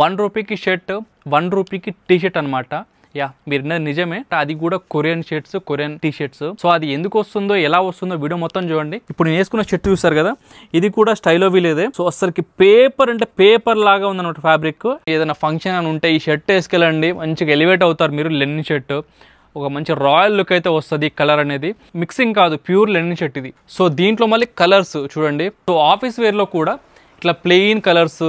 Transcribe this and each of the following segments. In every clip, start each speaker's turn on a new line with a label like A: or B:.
A: 1 రూపీకి shirt 1 రూపీకి T shirt అనమాట. Yeah, మీరు నిజమే, అది కూడా Korean shirts, Korean T shirts. So అది ఎందుకు వస్తుందో, ఎలా వస్తుందో వీడియో మొత్తం చూడండి. ఇప్పుడు నేను వేసుకున్న షర్ట్ చూస్తారు కదా, ఇది కూడా స్టైలో వీలేదే. సో అసలుకి పేపర్ అంటే పేపర్ లాగా ఉందన్నమాట ఫ్యాబ్రిక్. ఏదైనా ఫంక్షన్ అని ఉంటే ఈ షర్ట్ వేసుకెళ్ళండి, మంచిగా ఎలివేట్ అవుతారు మీరు. లెనిన్ షర్ట్ ఒక మంచి రాయల్ లుక్ అయితే వస్తుంది. కలర్ అనేది మిక్సింగ్ కాదు, ప్యూర్ లెనిన్ షర్ట్ ఇది. సో దీంట్లో మళ్ళీ కలర్స్ చూడండి. సో ఆఫీస్ వేర్లో కూడా ఇట్లా ప్లెయిన్ కలర్స్,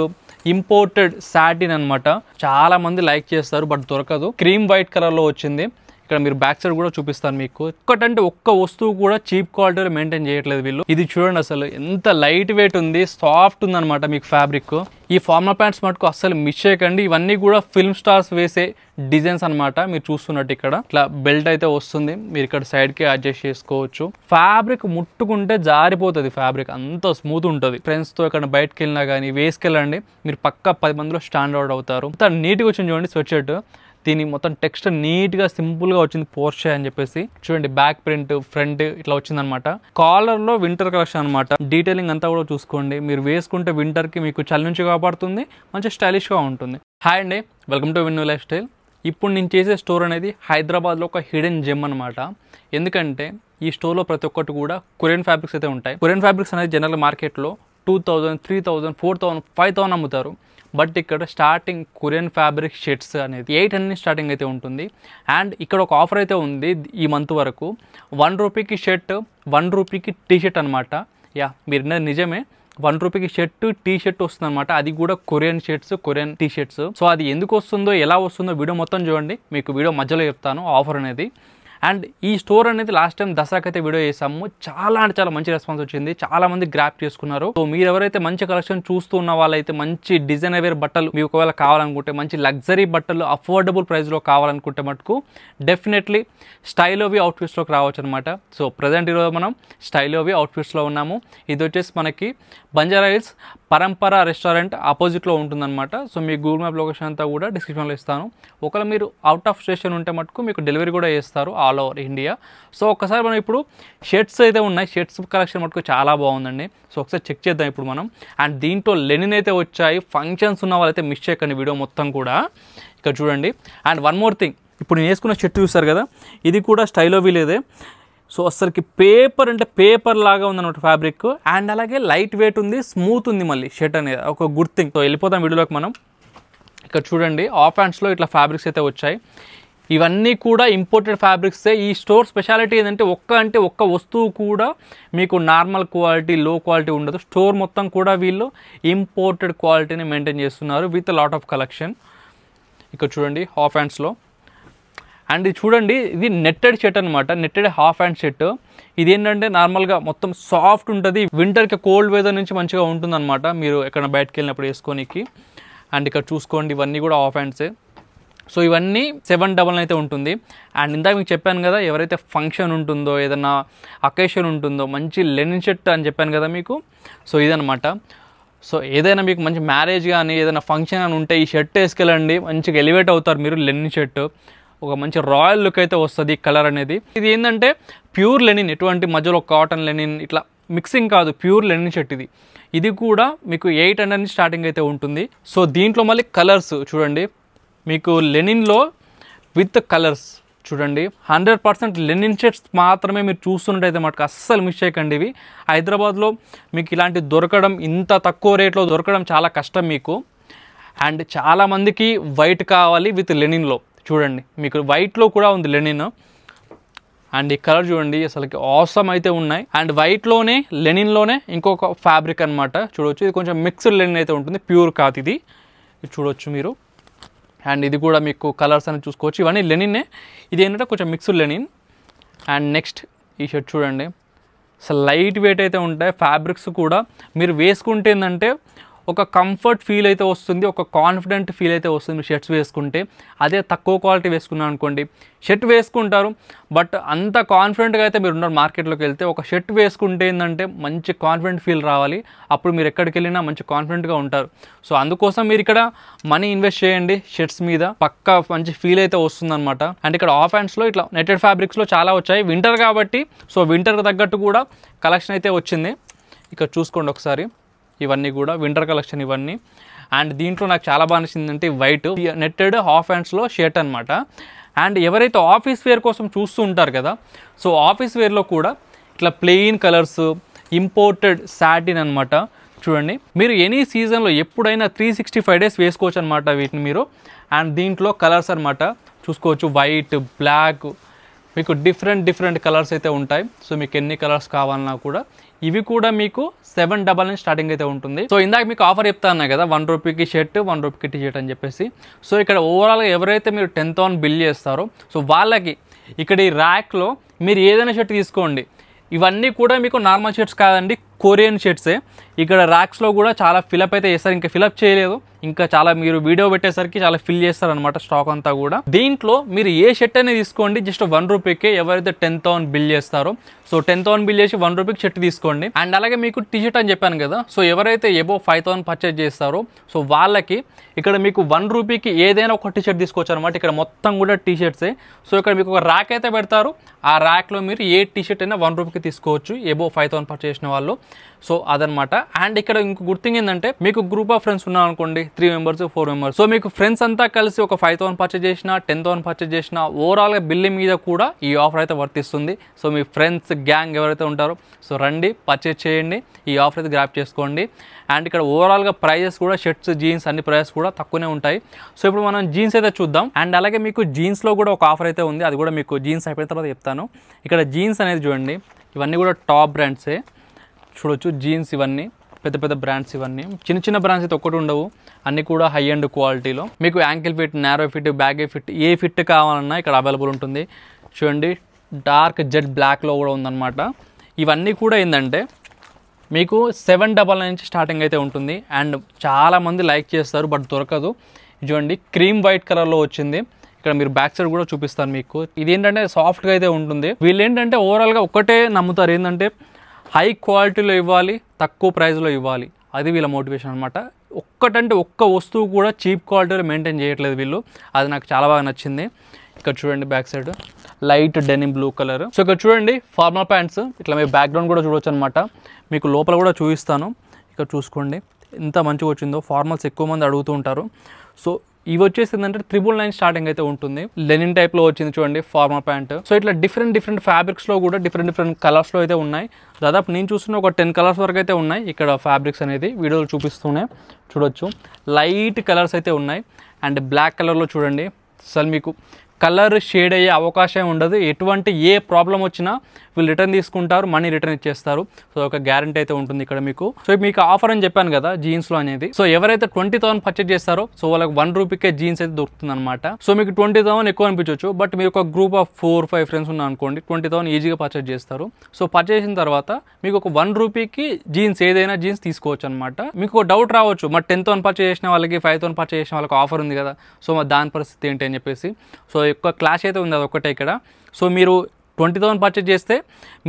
A: ఇంపోర్టెడ్ సాటిన్ అనమాట. చాలా మంది లైక్ చేస్తారు బట్ దొరకదు. క్రీమ్ వైట్ కలర్ లో వచ్చింది. ఇక్కడ మీరు బ్యాక్ సైడ్ కూడా చూపిస్తాను మీకు. ఒక్కటంటే ఒక్క వస్తువు కూడా చీప్ క్వాలిటీలో మెయింటైన్ చేయట్లేదు వీళ్ళు. ఇది చూడండి అసలు ఎంత లైట్ వెయిట్ ఉంది, సాఫ్ట్ ఉంది అనమాట మీకు ఫ్యాబ్రిక్. ఈ ఫార్మల్ ప్యాంట్స్ మటుకు అస్సలు మిస్ చేయకండి. ఇవన్నీ కూడా ఫిల్మ్ స్టార్స్ వేసే డిజైన్స్ అనమాట. మీరు చూస్తున్నట్టు ఇక్కడ ఇట్లా బెల్ట్ అయితే వస్తుంది, మీరు ఇక్కడ సైడ్ కి అడ్జస్ట్ చేసుకోవచ్చు. ఫ్యాబ్రిక్ ముట్టుకుంటే జారిపోతుంది, ఫ్యాబ్రిక్ అంత స్మూత్ ఉంటుంది. ఫ్రెండ్స్ తో ఇక్కడ బయటకు వెళ్ళినా కానీ వేసుకెళ్ళండి, మీరు పక్కా 10 మందిలో స్టాండ్ అవుట్ అవుతారు. అంత నీట్గా వచ్చింది చూడండి స్వెట్ షర్ట్. దీని మొత్తం టెక్స్ట్ నీట్గా సింపుల్గా వచ్చింది, పోర్షే అని చెప్పేసి. చూడండి బ్యాక్ ప్రింట్, ఫ్రంట్ ఇట్లా వచ్చిందనమాట. కాలర్లో వింటర్ కలెక్షన్ అనమాట. డీటెయిలింగ్ అంతా కూడా చూసుకోండి. మీరు వేసుకుంటే వింటర్కి మీకు చలి నుంచి కాపాడుతుంది, మంచి స్టైలిష్గా ఉంటుంది. హాయ్ అండి, welcome to Vinnu life style. ఇప్పుడు నేను చేసే స్టోర్ అనేది హైదరాబాద్లో ఒక హిడెన్ జెమ్ అనమాట. ఎందుకంటే ఈ స్టోర్లో ప్రతి ఒక్కటి కూడా కొరియన్ ఫ్యాబ్రిక్స్ అయితే ఉంటాయి. కొరియన్ ఫ్యాబ్రిక్స్ అనేది జనరల్ మార్కెట్లో 2000, 3000, 4000, 5000 అమ్ముతారు. బట్ ఇక్కడ స్టార్టింగ్ కొరియన్ ఫ్యాబ్రిక్ షర్ట్స్ అనేది 800 స్టార్టింగ్ అయితే ఉంటుంది. అండ్ ఇక్కడ ఒక ఆఫర్ అయితే ఉంది ఈ మంత్ వరకు. 1 రూపీకి షర్ట్ 1 రూపీకి టీ షర్ట్ అనమాట. యా, మీరు నిజమే, 1 రూపీకి షర్ట్ టీ షర్ట్ వస్తుంది అనమాట. అది కూడా Korean shirts, Korean T shirts. So అది ఎందుకు వస్తుందో, ఎలా వస్తుందో వీడియో మొత్తం చూడండి. మీకు వీడియో మధ్యలో చెప్తాను ఆఫర్ అనేది. అండ్ ఈ స్టోర్ అనేది లాస్ట్ టైం దసరాకి అయితే వీడియో చేసాము. చాలా అంటే చాలా మంచి రెస్పాన్స్ వచ్చింది, చాలా మంది గ్రాప్ చేసుకున్నారు. సో మీరు ఎవరైతే మంచి కలెక్షన్ చూస్తూ ఉన్న వాళ్ళైతే, మంచి డిజైన్ వేర్ బట్టలు మీకు ఒకవేళ కావాలనుకుంటే, మంచి లగ్జరీ బట్టలు అఫోర్డబుల్ ప్రైస్లో కావాలనుకుంటే మటుకు డెఫినెట్లీ స్టైలోవి అవుట్ఫిట్స్లోకి రావచ్చు అనమాట. సో ప్రజెంట్ ఈరోజు మనం స్టైలోవి అవుట్ఫిట్స్లో ఉన్నాము. ఇది వచ్చేసి మనకి బంజారా హిల్స్ పరంపర రెస్టారెంట్ ఆపోజిట్లో ఉంటుందన్నమాట. సో మీ గూగుల్ మ్యాప్ లొకేషన్ అంతా కూడా డిస్క్రిప్షన్లో ఇస్తాను. ఒకవేళ మీరు అవుట్ ఆఫ్ స్టేషన్ ఉంటే మటుకు మీకు డెలివరీ కూడా చేస్తారు ఆల్ ఓవర్ ఇండియా. సో ఒకసారి మనం ఇప్పుడు షర్ట్స్ అయితే ఉన్నాయి, షర్ట్స్ కలెక్షన్ మటుకు చాలా బాగుందండి. సో ఒకసారి చెక్ చేద్దాం ఇప్పుడు మనం. అండ్ దీంట్లో లెనిన్ అయితే వచ్చాయి. ఫంక్షన్స్ ఉన్న వాళ్ళైతే మిస్ చేయకండి వీడియో మొత్తం కూడా. ఇక్కడ చూడండి. అండ్ వన్ మోర్ థింగ్, ఇప్పుడు నేను వేసుకున్న షర్ట్ చూస్తారు కదా, ఇది కూడా స్టైలో వీలేదే. సో అసలుకి పేపర్ అంటే పేపర్ లాగా ఉందన్నమాట ఫ్యాబ్రిక్. అండ్ అలాగే లైట్ వెయిట్ ఉంది, స్మూత్ ఉంది మళ్ళీ షర్ట్ అనేది, ఒక గుడ్ థింగ్. సో వెళ్ళిపోతాం వీడియోలోకి మనం. ఇక్కడ చూడండి ఆఫ్ హ్యాండ్స్లో ఇట్లా ఫ్యాబ్రిక్స్ అయితే వచ్చాయి. ఇవన్నీ కూడా ఇంపోర్టెడ్ ఫ్యాబ్రిక్సే. ఈ స్టోర్ స్పెషాలిటీ ఏంటంటే ఒక్క వస్తువు కూడా మీకు నార్మల్ క్వాలిటీ, లో క్వాలిటీ ఉండదు. స్టోర్ మొత్తం కూడా వీళ్ళు ఇంపోర్టెడ్ క్వాలిటీని మెయింటైన్ చేస్తున్నారు విత్ లాట్ ఆఫ్ కలెక్షన్. ఇక్కడ చూడండి హాఫ్ హ్యాండ్స్లో. అండ్ ఇది చూడండి, ఇది నెట్టెడ్ షర్ట్ అనమాట, నెట్టెడ్ హాఫ్ హ్యాండ్ షర్ట్. ఇది ఏంటంటే నార్మల్గా మొత్తం సాఫ్ట్ ఉంటుంది, వింటర్కి కోల్డ్ వెదర్ నుంచి మంచిగా ఉంటుంది అనమాట, మీరు ఎక్కడ బయటకు వెళ్ళినప్పుడు వేసుకోనికి. అండ్ ఇక్కడ చూసుకోండి ఇవన్నీ కూడా హాఫ్ హ్యాండ్సే. సో ఇవన్నీ 799 అయితే ఉంటుంది. అండ్ ఇందాక మీకు చెప్పాను కదా, ఎవరైతే ఫంక్షన్ ఉంటుందో, ఏదైనా అకేషన్ ఉంటుందో, మంచి లెనిన్ షర్ట్ అని చెప్పాను కదా మీకు. సో ఇదనమాట. సో ఏదైనా మీకు మంచి మ్యారేజ్ కానీ ఏదైనా ఫంక్షన్ అని ఉంటే ఈ షర్ట్ వేసుకెళ్ళండి, మంచిగా ఎలివేట్ అవుతారు మీరు. లెనిన్ షర్ట్ ఒక మంచి రాయల్ లుక్ అయితే వస్తుంది కలర్ అనేది. ఇది ఏంటంటే ప్యూర్ లెనిన్, ఎటువంటి మధ్యలో కాటన్ లెనిన్ ఇట్లా మిక్సింగ్ కాదు, ప్యూర్ లెనిన్ షర్ట్ ఇది. ఇది కూడా మీకు 800 నుంచి స్టార్టింగ్ అయితే ఉంటుంది. సో దీంట్లో మళ్ళీ కలర్స్ చూడండి, మీకు లెనిన్లో విత్ కలర్స్ చూడండి. 100% లెనిన్ షర్ట్స్ మాత్రమే మీరు చూస్తున్నట్టయితే మటుకు అస్సలు మిస్ చేయకండి. ఇవి హైదరాబాద్లో మీకు ఇలాంటి దొరకడం, ఇంత తక్కువ రేట్లో దొరకడం చాలా కష్టం మీకు. అండ్ చాలామందికి వైట్ కావాలి విత్ లెనిన్లో. చూడండి మీకు వైట్లో కూడా ఉంది లెనిన్. అండ్ ఈ కలర్ చూడండి అసలుకి ఆసమ్ అయితే ఉన్నాయి. అండ్ వైట్లోనే లెనిన్లోనే ఇంకొక ఫ్యాబ్రిక్ అనమాట, చూడవచ్చు. ఇది కొంచెం మిక్స్డ్ లెనిన్ అయితే ఉంటుంది, ప్యూర్ కాదు ఇది చూడవచ్చు మీరు. అండ్ ఇది కూడా మీకు కలర్స్ అని చూసుకోవచ్చు, ఇవన్నీ లెనిన్నే. ఇది ఏంటంటే కొంచెం మిక్స్డ్ లెనిన్. అండ్ నెక్స్ట్ ఈ షర్ట్ చూడండి, అసలు లైట్ వెయిట్ అయితే ఉంటాయి ఫ్యాబ్రిక్స్ కూడా. మీరు వేసుకుంటే ఏంటంటే ఒక కంఫర్ట్ ఫీల్ అయితే వస్తుంది, ఒక కాన్ఫిడెంట్ ఫీల్ అయితే వస్తుంది మీరు షర్ట్స్ వేసుకుంటే. అదే తక్కువ క్వాలిటీ వేసుకున్నాను అనుకోండి, షర్ట్ వేసుకుంటారు బట్ అంత కాన్ఫిడెంట్గా అయితే మీరు ఉన్నారు. మార్కెట్లోకి వెళ్తే ఒక షర్ట్ వేసుకుంటే ఏంటంటే మంచి కాన్ఫిడెంట్ ఫీల్ రావాలి, అప్పుడు మీరు ఎక్కడికి వెళ్ళినా మంచి కాన్ఫిడెంట్గా ఉంటారు. సో అందుకోసం మీరు ఇక్కడ మనీ ఇన్వెస్ట్ చేయండి షర్ట్స్ మీద, పక్కా మంచి ఫీల్ అయితే వస్తుందన్నమాట. అండ్ ఇక్కడ ఆఫ్ హ్యాండ్స్లో ఇట్లా నెట్టెడ్ ఫ్యాబ్రిక్స్లో చాలా వచ్చాయి, వింటర్ కాబట్టి. సో వింటర్కి తగ్గట్టు కూడా కలెక్షన్ అయితే వచ్చింది. ఇక్కడ చూసుకోండి ఒకసారి, ఇవన్నీ కూడా వింటర్ కలెక్షన్ ఇవన్నీ. అండ్ దీంట్లో నాకు చాలా బాగా నచ్చిందంటే వైట్ నెట్టెడ్ హాఫ్ హ్యాండ్స్లో షర్ట్ అనమాట. అండ్ ఎవరైతే ఆఫీస్ వేర్ కోసం చూస్తూ ఉంటారు కదా, సో ఆఫీస్ వేర్లో కూడా ఇట్లా ప్లెయిన్ కలర్స్ ఇంపోర్టెడ్ సాటిన్ అనమాట. చూడండి మీరు ఎనీ సీజన్లో ఎప్పుడైనా 365 days వేసుకోవచ్చు అనమాట వీటిని మీరు. అండ్ దీంట్లో కలర్స్ అనమాట చూసుకోవచ్చు, వైట్, బ్లాక్, మీకు డిఫరెంట్ కలర్స్ అయితే ఉంటాయి. సో మీకు ఎన్ని కలర్స్ కావాలన్నా కూడా ఇవి కూడా మీకు 799 స్టార్టింగ్ అయితే ఉంటుంది. సో ఇందాక మీకు ఆఫర్ చెప్తా అన్నా కదా, 1 రూపీకి షర్ట్ 1 రూపీకి టీ షర్ట్ అని చెప్పేసి. సో ఇక్కడ ఓవరాల్గా ఎవరైతే మీరు 10,000 బిల్ చేస్తారో సో వాళ్ళకి ఇక్కడ ఈ ర్యాక్లో మీరు ఏదైనా షర్ట్ తీసుకోండి. ఇవన్నీ కూడా మీకు నార్మల్ షర్ట్స్ కాదండి, కొరియన్ షర్ట్సే. ఇక్కడ ర్యాక్స్లో కూడా చాలా ఫిలప్ అయితే చేస్తారు, ఇంకా ఫిలప్ చేయలేదు, ఇంకా చాలా మీరు వీడియో పెట్టేసరికి చాలా ఫిల్ చేస్తారనమాట స్టాక్ అంతా కూడా. దీంట్లో మీరు ఏ షర్ట్ అనేది తీసుకోండి జస్ట్ 1 రూపీకే ఎవరైతే 10,000 బిల్ చేస్తారో. సో 10,000 బిల్ చేసి 1 రూపీకి షర్ట్ తీసుకోండి. అండ్ అలాగే మీకు టీ షర్ట్ అని చెప్పాను కదా, సో ఎవరైతే ఎబో 5,000 పర్చేజ్ చేస్తారో సో వాళ్ళకి ఇక్కడ మీకు 1 రూపీకి ఏదైనా ఒక టీ షర్ట్ తీసుకోవచ్చు అనమాట. ఇక్కడ మొత్తం కూడా టీ షర్ట్సే. సో ఇక్కడ మీకు ఒక ర్యాక్ అయితే పెడతారు, ఆ ర్యాక్లో మీరు ఏ టీ షర్ట్ అయినా 1 రూపీకి తీసుకోవచ్చు ఎబో 5,000 పర్చేజ్ చేసిన వాళ్ళు. సో అదనమాట. అండ్ ఇక్కడ ఇంకో గుడ్ థింగ్ ఏంటంటే మీకు గ్రూప్ ఆఫ్ ఫ్రెండ్స్ ఉన్నారు అనుకోండి, 3 members 4 members. సో మీకు ఫ్రెండ్స్ అంతా కలిసి ఒక 5,000 పర్చేజ్ చేసినా 10,000 పర్చేజ్ చేసినా ఓవరాల్గా బిల్లు మీద కూడా ఈ ఆఫర్ అయితే వర్తిస్తుంది. సో మీ ఫ్రెండ్స్ గ్యాంగ్ ఎవరైతే ఉంటారో సో రండి పర్చేజ్ చేయండి, ఈ ఆఫర్ అయితే గ్రాప్ చేసుకోండి. అండ్ ఇక్కడ ఓవరాల్గా ప్రైజెస్ కూడా షర్ట్స్, జీన్స్ అన్ని ప్రైజెస్ కూడా తక్కువనే ఉంటాయి. సో ఇప్పుడు మనం జీన్స్ అయితే చూద్దాం. అండ్ అలాగే మీకు జీన్స్లో కూడా ఒక ఆఫర్ అయితే ఉంది, అది కూడా మీకు జీన్స్ అయిపోయిన తర్వాత చెప్తాను. ఇక్కడ జీన్స్ అనేది చూడండి, ఇవన్నీ కూడా టాప్ బ్రాండ్సే. చూడొచ్చు జీన్స్ ఇవన్నీ పెద్ద బ్రాండ్స్, ఇవన్నీ చిన్న బ్రాండ్స్ అయితే ఒక్కటి ఉండవు, అన్నీ కూడా హై అండ్ క్వాలిటీలో. మీకు ankle fit, narrow fit, baggy fit, ఏ ఫిట్ కావాలన్నా ఇక్కడ అవైలబుల్ ఉంటుంది. చూడండి డార్క్ జెడ్ బ్లాక్లో కూడా ఉందన్నమాట. ఇవన్నీ కూడా ఏంటంటే మీకు 799 నుంచి స్టార్టింగ్ అయితే ఉంటుంది. అండ్ చాలామంది లైక్ చేస్తారు బట్ దొరకదు. చూడండి క్రీమ్ వైట్ కలర్లో వచ్చింది. ఇక్కడ మీరు బ్యాక్ సైడ్ కూడా చూపిస్తాను మీకు. ఇది ఏంటంటే సాఫ్ట్గా అయితే ఉంటుంది. వీళ్ళు ఏంటంటే ఓవరాల్గా ఒకటే నమ్ముతారు, ఏంటంటే హై క్వాలిటీలో ఇవ్వాలి, తక్కువ ప్రైస్లో ఇవ్వాలి, అది వీళ్ళ మోటివేషన్ అనమాట. ఒక్క వస్తువు కూడా చీప్ క్వాలిటీలో మెయింటైన్ చేయట్లేదు వీళ్ళు, అది నాకు చాలా బాగా నచ్చింది. ఇక్కడ చూడండి back side light denim blue colour. So ఇక్కడ చూడండి ఫార్మల్ ప్యాంట్స్, ఇట్లా మీరు బ్యాక్గ్రౌండ్ కూడా చూడవచ్చు అనమాట. మీకు లోపల కూడా చూపిస్తాను, ఇక్కడ చూసుకోండి ఎంత మంచిగా వచ్చిందో. ఫార్మల్స్ ఎక్కువ మంది అడుగుతూ ఉంటారు. సో ఇవి వచ్చేసి ఏంటంటే 999 స్టార్టింగ్ అయితే ఉంటుంది. లెనిన్ టైప్లో వచ్చింది చూడండి ఫార్మల్ ప్యాంట్. సో ఇట్లా డిఫరెంట్ ఫ్యాబ్రిక్స్లో కూడా డిఫరెంట్ కలర్స్లో అయితే ఉన్నాయి. దాదాపు నేను చూస్తున్న ఒక 10 కలర్స్ వరకు అయితే ఉన్నాయి ఇక్కడ ఫ్యాబ్రిక్స్ అనేది, వీడియోలు చూపిస్తూనే చూడొచ్చు. లైట్ కలర్స్ అయితే ఉన్నాయి. అండ్ బ్లాక్ కలర్లో చూడండి అసలు మీకు కలర్ షేడ్ అయ్యే అవకాశం ఉండదు. ఎటువంటి ఏ ప్రాబ్లం వచ్చినా వీళ్ళు రిటర్న్ తీసుకుంటారు, మనీ రిటర్న్ ఇచ్చేస్తారు. సో ఒక గ్యారంటీ అయితే ఉంటుంది ఇక్కడ మీకు. సో మీకు ఆఫర్ అని చెప్పాను కదా జీన్స్లో అనేది. సో ఎవరైతే 20,000 పర్చేజ్ చేస్తారో సో వాళ్ళకి 1 రూపీకే జీన్స్ అయితే దొరుకుతుంది అనమాట. సో మీకు 20,000 ఎక్కువ అనిపించవచ్చు, బట్ మీరు ఒక గ్రూప్ ఆఫ్ 4-5 ఫ్రెండ్స్ ఉన్నా అనుకోండి 20,000 ఈజీగా పర్చేజ్ చేస్తారు. సో పర్చేజ్ చేసిన తర్వాత మీకు ఒక 1 రూపీకి జీన్స్ ఏదైనా జీన్స్ తీసుకోవచ్చు అనమాట. మీకు ఒక డౌట్ రావచ్చు, మరి 10,000 పర్చేజ్ చేసిన వాళ్ళకి 5,000 పర్చేజ్ చేసిన వాళ్ళకి ఆఫర్ ఉంది కదా, సో మరి దాని పరిస్థితి ఏంటి అని చెప్పేసి. సో ఎక్కువ క్లాష్ అయితే ఉంది, అది ఒక్కటే ఇక్కడ. సో మీరు 20,000 పర్చేజ్ చేస్తే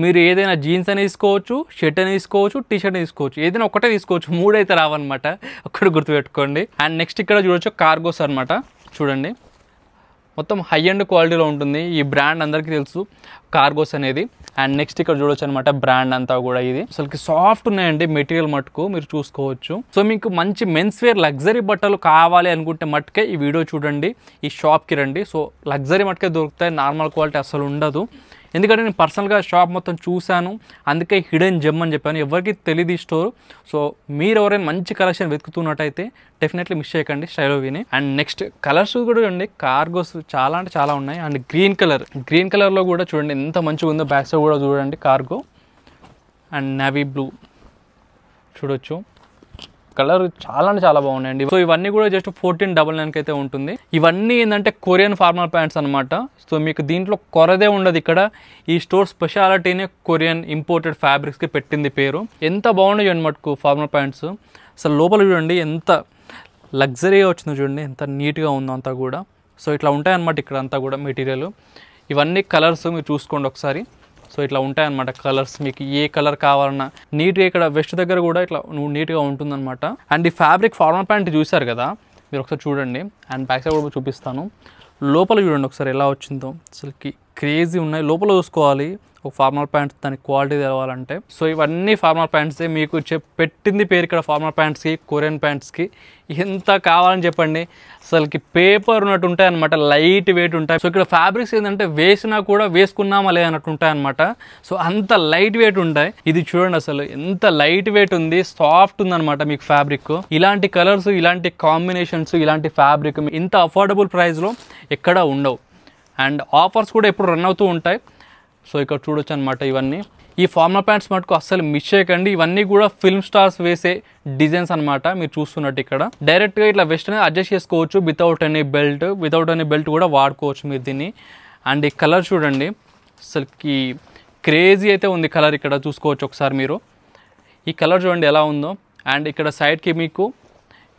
A: మీరు ఏదైనా జీన్స్ అని తీసుకోవచ్చు, షర్ట్ అని తీసుకోవచ్చు, టీ షర్ట్ తీసుకోవచ్చు, ఏదైనా ఒకటే తీసుకోవచ్చు, 3 అయితే రావన్నమాట, ఒక్కటి గుర్తుపెట్టుకోండి. అండ్ నెక్స్ట్ ఇక్కడ చూడొచ్చు కార్గోస్ అనమాట. చూడండి మొత్తం హై అండ్ క్వాలిటీలో ఉంటుంది, ఈ బ్రాండ్ అందరికీ తెలుసు కార్గోస్ అనేది. అండ్ నెక్స్ట్ ఇక్కడ చూడొచ్చు అనమాట బ్రాండ్ అంతా కూడా. ఇది అసలుకి సాఫ్ట్ ఉన్నాయండి మెటీరియల్ మటుకు, మీరు చూసుకోవచ్చు. సో మీకు మంచి మెన్స్ వేర్ లగ్జరీ బట్టలు కావాలి అనుకుంటే మట్టుకే ఈ వీడియో చూడండి, ఈ షాప్కి రండి. సో లగ్జరీ మట్టుకే దొరుకుతాయి, నార్మల్ క్వాలిటీ అసలు ఉండదు. ఎందుకంటే నేను పర్సనల్గా షాప్ మొత్తం చూశాను, అందుకే హిడెన్ జెమ్ అని చెప్పాను. ఎవరికి తెలియదు ఈ స్టోర్. సో మీరు ఎవరైనా మంచి కలెక్షన్ వెతుకుతున్నట్టయితే డెఫినెట్లీ మిస్ చేయకండి స్టైలో విని. అండ్ నెక్స్ట్ కలర్స్ కూడా చూడండి, కార్గోస్ చాలా అంటే చాలా ఉన్నాయి. అండ్ గ్రీన్ కలర్లో కూడా చూడండి ఎంత మంచిగా ఉందో. బ్యాక్ సైడ్ కూడా చూడండి కార్గో. అండ్ నేవీ బ్లూ చూడొచ్చు, కలర్ చాలా అంటే చాలా బాగున్నాయండి. సో ఇవన్నీ కూడా జస్ట్ 1499 అయితే ఉంటుంది. ఇవన్నీ ఏంటంటే కొరియన్ ఫార్మల్ ప్యాంట్స్ అనమాట. సో మీకు దీంట్లో కొరదే ఉండదు. ఇక్కడ ఈ స్టోర్ స్పెషాలిటీనే కొరియన్ ఇంపోర్టెడ్ ఫ్యాబ్రిక్స్కి పెట్టింది పేరు. ఎంత బాగున్నాయి చూడండి మటుకు ఫార్మల్ ప్యాంట్స్. అసలు లోపల చూడండి ఎంత లగ్జరీగా వచ్చిందో, చూడండి ఎంత నీట్గా ఉందో అంతా కూడా. సో ఇట్లా ఉంటాయన్నమాట ఇక్కడ అంతా కూడా మెటీరియల్. ఇవన్నీ కలర్స్ మీరు చూసుకోండి ఒకసారి. సో ఇట్లా ఉంటాయన్నమాట కలర్స్, మీకు ఏ కలర్ కావాలన్నా నీట్గా ఇక్కడ వెస్ట్ దగ్గర కూడా ఇట్లా నీట్గా ఉంటుందన్నమాట. అండ్ ఈ ఫ్యాబ్రిక్ ఫార్మల్ ప్యాంట్ చూసారు కదా, మీరు ఒకసారి చూడండి. అండ్ బ్యాక్ సైడ్ కూడా చూపిస్తాను. లోపల చూడండి ఒకసారి ఎలా వచ్చిందో, అసలుకి క్రేజీ ఉన్నాయి. లోపల చూసుకోవాలి ఒక ఫార్మల్ ప్యాంట్స్ దాని క్వాలిటీ తెలవాలంటే. సో ఇవన్నీ ఫార్మల్ ప్యాంట్సే. మీకు పెట్టింది పేరు ఇక్కడ ఫార్మల్ ప్యాంట్స్కి, కొరియన్ ప్యాంట్స్కి. ఎంత కావాలని చెప్పండి, అసలుకి పేపర్ ఉన్నట్టు ఉంటాయి అనమాట, లైట్ వెయిట్ ఉంటాయి. సో ఇక్కడ ఫ్యాబ్రిక్స్ ఏంటంటే వేసినా కూడా వేసుకున్నామా లే అన్నట్టు ఉంటాయి అనమాట. సో అంత లైట్ వెయిట్ ఉంటాయి. ఇది చూడండి అసలు ఎంత లైట్ వెయిట్ ఉంది, సాఫ్ట్ ఉందన్నమాట మీకు ఫ్యాబ్రిక్. ఇలాంటి కలర్స్, ఇలాంటి కాంబినేషన్స్, ఇలాంటి ఫ్యాబ్రిక్ ఇంత అఫోర్డబుల్ ప్రైస్లో ఎక్కడా ఉండవు. అండ్ ఆఫర్స్ కూడా ఎప్పుడు రన్ అవుతూ ఉంటాయి. సో ఇక్కడ చూడొచ్చు అనమాట ఇవన్నీ. ఈ ఫార్మల్ ప్యాంట్స్ మటుకు అస్సలు మిస్ చేయకండి. ఇవన్నీ కూడా ఫిల్మ్ స్టార్స్ వేసే డిజైన్స్ అనమాట. మీరు చూస్తున్నట్టు ఇక్కడ డైరెక్ట్గా ఇట్లా వెస్ట్ని అడ్జస్ట్ చేసుకోవచ్చు వితౌట్ ఎనీ బెల్ట్ కూడా వాడుకోవచ్చు మీరు దీన్ని. అండ్ ఈ కలర్ చూడండి, అసలుకి క్రేజీ అయితే ఉంది కలర్. ఇక్కడ చూసుకోవచ్చు ఒకసారి మీరు ఈ కలర్ చూడండి ఎలా ఉందో. అండ్ ఇక్కడ సైడ్కి మీకు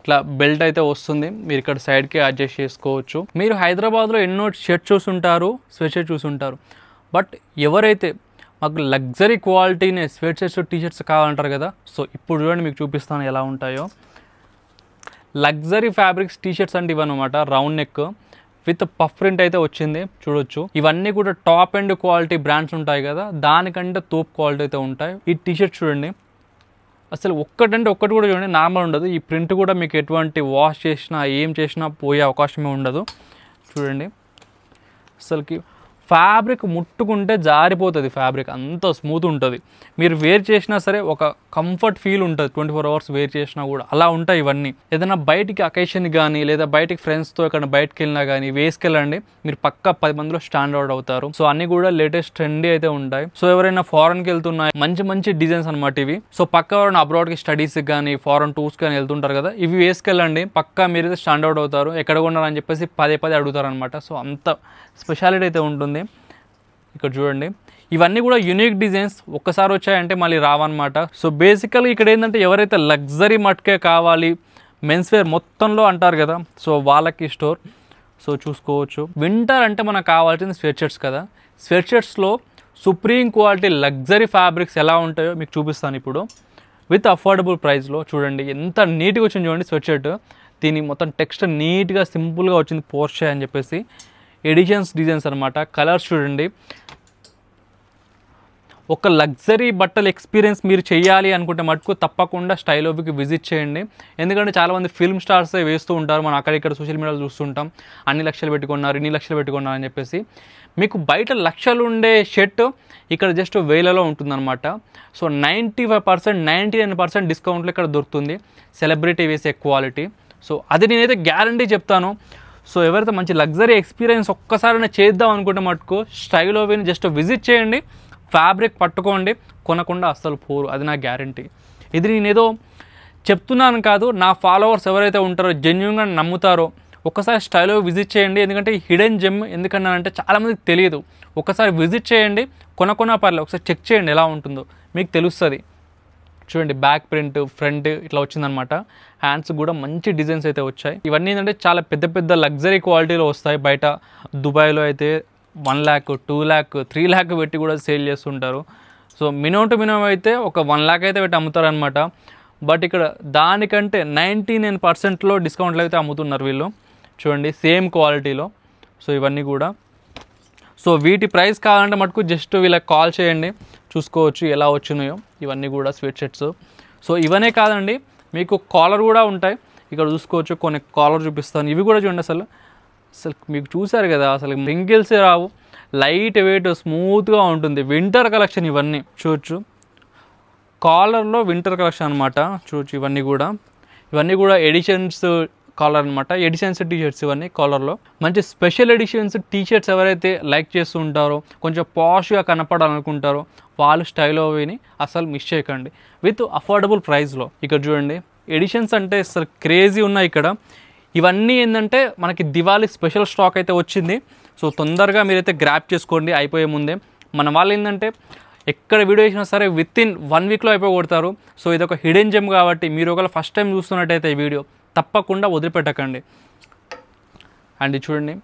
A: ఇట్లా బెల్ట్ అయితే వస్తుంది, మీరు ఇక్కడ సైడ్కి అడ్జస్ట్ చేసుకోవచ్చు. మీరు హైదరాబాద్లో ఎన్నో షర్ట్ చూసుంటారు, స్వెట్ షర్ట్ చూసుంటారు. బట్ ఎవరైతే మాకు లగ్జరీ క్వాలిటీనే స్వెట్ షర్ట్స్, టీ షర్ట్స్ కావాలంటారు కదా, సో ఇప్పుడు చూడండి మీకు చూపిస్తాను ఎలా ఉంటాయో. లగ్జరీ ఫ్యాబ్రిక్స్ టీ షర్ట్స్ అంటే ఇవన్నమాట. Round neck with puff print అయితే వచ్చింది చూడొచ్చు. ఇవన్నీ కూడా టాప్ అండ్ క్వాలిటీ బ్రాండ్స్ ఉంటాయి కదా, దానికంటే తోప్ క్వాలిటీ అయితే ఉంటాయి. ఈ టీ షర్ట్ చూడండి అసలు ఒక్కటంటే ఒక్కటి కూడా చూడండి నార్మల్ ఉండదు. ఈ ప్రింట్ కూడా మీకు ఎటువంటి వాష్ చేసినా ఏం చేసినా పోయే అవకాశమే ఉండదు. చూడండి అసలుకి ఫ్యాబ్రిక్ ముట్టుకుంటే జారిపోతుంది, ఫ్యాబ్రిక్ అంత స్మూత్ ఉంటుంది. మీరు వేర్ చేసినా సరే ఒక కంఫర్ట్ ఫీల్ ఉంటుంది 24 అవర్స్ వేర్ చేసినా కూడా. అలా ఉంటాయి ఇవన్నీ. ఏదైనా బయటికి అకేషన్ కానీ లేదా బయటికి ఫ్రెండ్స్తో ఎక్కడ బయటకు వెళ్ళినా కానీ వేసుకెళ్ళండి, మీరు పక్కా 10 మందిలో స్టాండ్ అవుట్ అవుతారు. సో అన్ని కూడా లేటెస్ట్ ట్రెండీ అయితే ఉంటాయి. సో ఎవరైనా ఫారెన్కి వెళ్తున్నా మంచి మంచి డిజైన్స్ అనమాట ఇవి. సో పక్క ఎవరైనా అబ్రాడ్కి స్టడీస్కి కానీ ఫారెన్ టూర్స్ కానీ వెళ్తుంటారు కదా, ఇవి వేసుకెళ్ళండి, పక్కా మీరైతే స్టాండ్ అవుట్ అవుతారు. ఎక్కడ కొన్నారని చెప్పేసి పదే అడుగుతారు అనమాట. సో అంత స్పెషాలిటీ అయితే ఉంటుంది. ఇక్కడ చూడండి ఇవన్నీ కూడా యూనిక్ డిజైన్స్, ఒక్కసారి వచ్చాయంటే మళ్ళీ రావన్నమాట. సో బేసికల్గా ఇక్కడ ఏంటంటే ఎవరైతే లగ్జరీ మట్కే కావాలి మెన్స్ వేర్ మొత్తంలో అంటారు కదా, సో వాళ్ళకి స్టోర్. సో చూసుకోవచ్చు. వింటర్ అంటే మనకు కావాల్సింది స్వెట్ షర్ట్స్ కదా, స్వెట్ షర్ట్స్లో సుప్రీం క్వాలిటీ లగ్జరీ ఫ్యాబ్రిక్స్ ఎలా ఉంటాయో మీకు చూపిస్తాను ఇప్పుడు విత్ అఫోర్డబుల్ ప్రైస్లో. చూడండి ఎంత నీట్గా వచ్చింది చూడండి స్వెట్ షర్ట్. దీని మొత్తం టెక్స్చర్ నీట్గా సింపుల్గా వచ్చింది, పోర్షే అని చెప్పేసి ఎడిషన్స్ డిజైన్స్ అనమాట. కలర్స్ చూడండి. ఒక లగ్జరీ బట్టల ఎక్స్పీరియన్స్ మీరు చేయాలి అనుకుంటే మటుకు తప్పకుండా స్టైలోబీకి విజిట్ చేయండి. ఎందుకంటే చాలామంది ఫిల్మ్ స్టార్సే వేస్తూ ఉంటారు, మనం అక్కడిక్కడ సోషల్ మీడియాలో చూస్తుంటాం, అన్ని లక్షలు పెట్టుకున్నారు ఇన్ని లక్షలు పెట్టుకున్నారు అని చెప్పేసి. మీకు బయట లక్షలు ఉండే షర్ట్ ఇక్కడ జస్ట్ వేలలో ఉంటుందన్నమాట. సో 95%, 99% డిస్కౌంట్లో ఇక్కడ దొరుకుతుంది సెలబ్రిటీ వేసే క్వాలిటీ. సో అది నేనైతే గ్యారంటీ చెప్తాను. సో ఎవరైతే మంచి లగ్జరీ ఎక్స్పీరియన్స్ ఒక్కసారైనా చేద్దాం అనుకుంటే మటుకు స్టైలోబీని జస్ట్ విజిట్ చేయండి, ఫ్యాబ్రిక్ పట్టుకోండి, కొనకుండా అస్సలు పోరు, అది నా గ్యారంటీ. ఇది నేనేదో చెప్తున్నాను కాదు, నా ఫాలోవర్స్ ఎవరైతే ఉంటారో జెన్యూన్గా నమ్ముతారో ఒక్కసారి స్టైలో విజిట్ చేయండి. ఎందుకంటే హిడెన్ జెమ్ ఎందుకన్నానంటే చాలామందికి తెలియదు. ఒకసారి విజిట్ చేయండి, కొనకొన్నా పర్లేదు, ఒకసారి చెక్ చేయండి ఎలా ఉంటుందో మీకు తెలుస్తుంది. చూడండి బ్యాక్ ప్రింట్, ఫ్రంట్ ఇట్లా వచ్చిందనమాట. హ్యాండ్స్ కూడా మంచి డిజైన్స్ అయితే వచ్చాయి. ఇవన్నీ ఏంటంటే చాలా పెద్ద లగ్జరీ క్వాలిటీలో వస్తాయి. బయట దుబాయ్లో అయితే 1 lakh, 2 lakh, 3 lakh పెట్టి కూడా సేల్ చేస్తుంటారు. సో మినిమం టు మినిమం అయితే ఒక 1 lakh అయితే పెట్టి అమ్ముతారనమాట. బట్ ఇక్కడ దానికంటే 99%లో డిస్కౌంట్లు అయితే అమ్ముతున్నారు వీళ్ళు. చూడండి సేమ్ క్వాలిటీలో. సో ఇవన్నీ కూడా. సో వీటి ప్రైస్ కావాలంటే మటుకు జస్ట్ వీళ్ళకి కాల్ చేయండి, చూసుకోవచ్చు ఎలా వచ్చినాయో ఇవన్నీ కూడా స్వెట్ షర్ట్స్. సో ఇవనే కాదండి, మీకు కాలర్ కూడా ఉంటాయి. ఇక్కడ చూసుకోవచ్చు, కొన్ని కాలర్ చూపిస్తాను. ఇవి కూడా చూడండి అసలు మీకు చూసారు కదా, అసలు రింకిల్సే రావు, లైట్ వెయిట్ స్మూత్గా ఉంటుంది. వింటర్ కలెక్షన్ ఇవన్నీ చూడొచ్చు, కాలర్లో వింటర్ కలెక్షన్ అనమాట. చూడొచ్చు ఇవన్నీ కూడా ఎడిషన్స్ కాలర్ అనమాట, ఎడిషన్స్ టీ షర్ట్స్ ఇవన్నీ కాలర్లో. మంచి స్పెషల్ ఎడిషన్స్ టీ షర్ట్స్ ఎవరైతే లైక్ చేస్తూ ఉంటారో, కొంచెం పాష్గా కనపడాలనుకుంటారో వాళ్ళు స్టైలోబీని అసలు మిస్ చేయకండి విత్ అఫోర్డబుల్ ప్రైస్లో. ఇక్కడ చూడండి ఎడిషన్స్ అంటే అసలు క్రేజీ ఉన్నాయి ఇక్కడ. ఇవన్నీ ఏంటంటే మనకి దివాళీ స్పెషల్ స్టాక్ అయితే వచ్చింది. సో తొందరగా మీరైతే గ్రాప్ చేసుకోండి అయిపోయే ముందే. మన వాళ్ళు ఏంటంటే ఎక్కడ వీడియో చేసినా సరే విత్ ఇన్ 1 weekలో అయిపోగొడతారు. సో ఇది ఒక హిడెన్ జెమ్ కాబట్టి మీరు ఒకవేళ ఫస్ట్ టైం చూస్తున్నట్టయితే ఈ వీడియో తప్పకుండా వదిలిపెట్టకండి. అండ్ చూడండి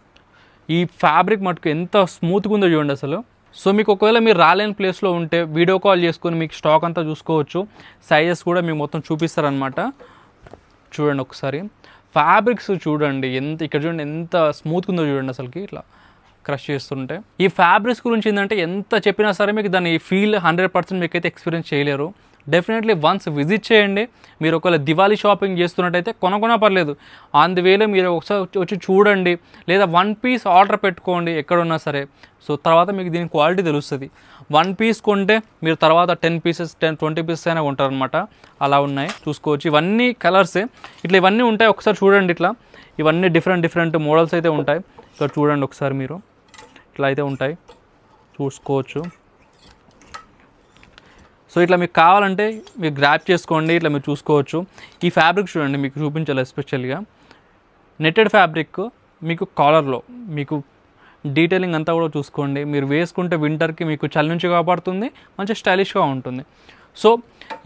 A: ఈ ఫ్యాబ్రిక్ మటుకు ఎంత స్మూత్గా ఉందో చూడండి అసలు. సో మీకు ఒకవేళ మీరు రాలేని ప్లేస్లో ఉంటే వీడియో కాల్ చేసుకొని మీకు స్టాక్ అంతా చూసుకోవచ్చు. సైజెస్ కూడా మీకు మొత్తం చూపిస్తారనమాట. చూడండి ఒకసారి ఫ్యాబ్రిక్స్ చూడండి ఇక్కడ చూడండి ఎంత స్మూత్గా ఉందో చూడండి అసలుకి. ఇట్లా క్రష్ చేస్తుంటే. ఈ ఫ్యాబ్రిక్స్ గురించి ఏంటంటే ఎంత చెప్పినా సరే మీకు దాని ఫీల్ 100% మీకైతే ఎక్స్పీరియన్స్ చేయలేరు. డెఫినెట్లీ వన్స్ విజిట్ చేయండి. మీరు ఒకవేళ దివాళీ షాపింగ్ చేస్తున్నట్టయితే కొనకొనా పర్లేదు, ఆన్ ది వేలో మీరు ఒకసారి వచ్చి చూడండి, లేదా 1 పీస్ ఆర్డర్ పెట్టుకోండి ఎక్కడున్నా సరే. సో తర్వాత మీకు దీని క్వాలిటీ తెలుస్తుంది. 1 పీస్ కొంటే మీరు తర్వాత 10 పీసెస్ 20 పీసెస్ అయినా కొంటారనమాట. అలా ఉన్నాయి చూసుకోవచ్చు. ఇవన్నీ కలర్సే, ఇట్లా ఇవన్నీ ఉంటాయి. ఒకసారి చూడండి, ఇట్లా ఇవన్నీ డిఫరెంట్ మోడల్స్ అయితే ఉంటాయి. ఇక్కడ చూడండి ఒకసారి మీరు, ఇట్లా అయితే ఉంటాయి చూసుకోవచ్చు. సో ఇట్లా మీకు కావాలంటే మీరు గ్రాప్ చేసుకోండి. ఇట్లా మీరు చూసుకోవచ్చు. ఈ ఫ్యాబ్రిక్ చూడండి, మీకు చూపించాలి ఎస్పెషల్గా నెట్టెడ్ ఫ్యాబ్రిక్. మీకు కాలర్లో మీకు డీటెయిలింగ్ అంతా కూడా చూసుకోండి. మీరు వేసుకుంటే వింటర్కి మీకు చలి నుంచి కాపాడుతుంది, మంచి స్టైలిష్గా ఉంటుంది. సో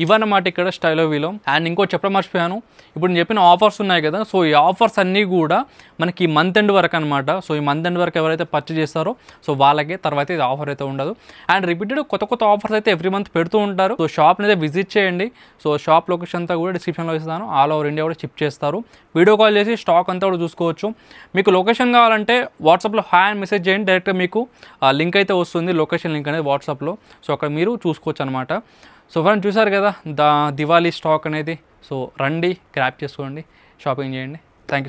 A: ఇవన్నమాట ఇక్కడ స్టైలో వీలో. అండ్ ఇంకో చెప్పడం మర్చిపోయాను, ఇప్పుడు నేను చెప్పిన ఆఫర్స్ ఉన్నాయి కదా, సో ఈ ఆఫర్స్ అన్నీ కూడా మనకి మంత్ ఎండ్ వరకు అనమాట. సో ఈ మంత్ ఎండ్ వరకు ఎవరైతే పర్చేజ్ చేస్తారో సో వాళ్ళకే, తర్వాత ఇది ఆఫర్ అయితే ఉండదు. అండ్ రిపీటెడ్ కొత్త ఆఫర్స్ అయితే ఎవ్రీ మంత్ పెడుతూ ఉంటారు. సో షాప్ని అయితే విజిట్ చేయండి. సో షాప్ లొకేషన్ అంతా కూడా డిస్క్రిప్షన్లో ఇస్తాను. ఆల్ ఓవర్ ఇండియా కూడా షిప్ చేస్తారు. వీడియో కాల్ చేసి స్టాక్ అంతా కూడా చూసుకోవచ్చు. మీకు లొకేషన్ కావాలంటే వాట్సాప్లో హాయ్ అని మెసేజ్ చేయండి, డైరెక్ట్గా మీకు లింక్ అయితే వస్తుంది, లొకేషన్ లింక్ అనేది వాట్సాప్లో. సో అక్కడ మీరు చూసుకోవచ్చు అనమాట. సో ఫ్రెండ్స్ చూసారు కదా దివాళీ స్టాక్ అనేది. సో రండి, గ్రాప్ చేసుకోండి, షాపింగ్ చేయండి. Thank you.